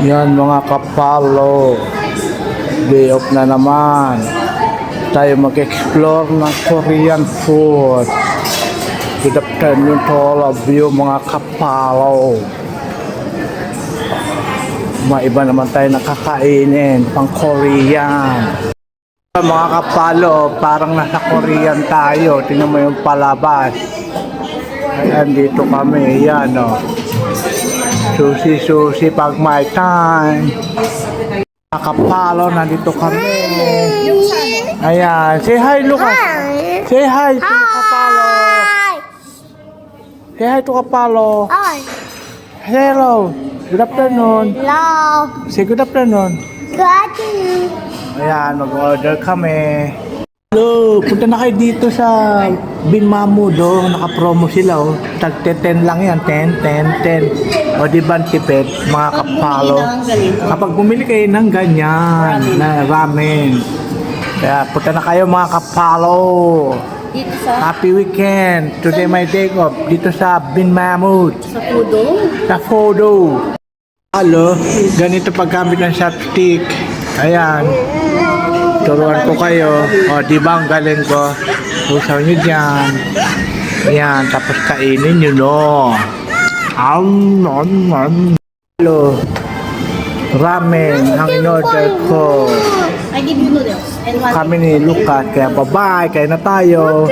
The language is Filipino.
Yan mga kapalo, day off na naman. Tayo mag-explore ng Korean food. Good afternoon to all of you mga kapalo. Maiba naman tayo nakakainin, pang Korean. Mga kapalo, parang nasa Korean tayo. Tingnan mo yung palabas. Ayan, dito kami. Yan o. Susi pag may time. Mga kapalo, nandito kami. Ayan. Say hi, Lucas. Say hi to kapalo. Say hi to kapalo. Hello. Good afternoon. Hello. Say good afternoon. Good afternoon. Ayan, mag-order kami. Hello, punta na kayo dito sa Binmamu do. Naka-promo sila oh. Tag 10 lang yan, 10. O di ba tipid, mga kapalo. Kapag bumili kayo ng ganyan, na ramen. Kaya punta na kayo mga kapalo. Dito sa Happy weekend. Today my day off. Dito sa Binmamu. Pudo. Sa Fodo. Halo, ganito paggamit ng chopstick. Ayan. Turuan ko kayo. O, di ba ang galing ko? Usaw nyo dyan. Ayan, tapos kainin nyo, no? Halo. Ramen ang in-order ko. I give you noodles and one. Kami ni Lucas. Kaya bye-bye. Kaya na tayo.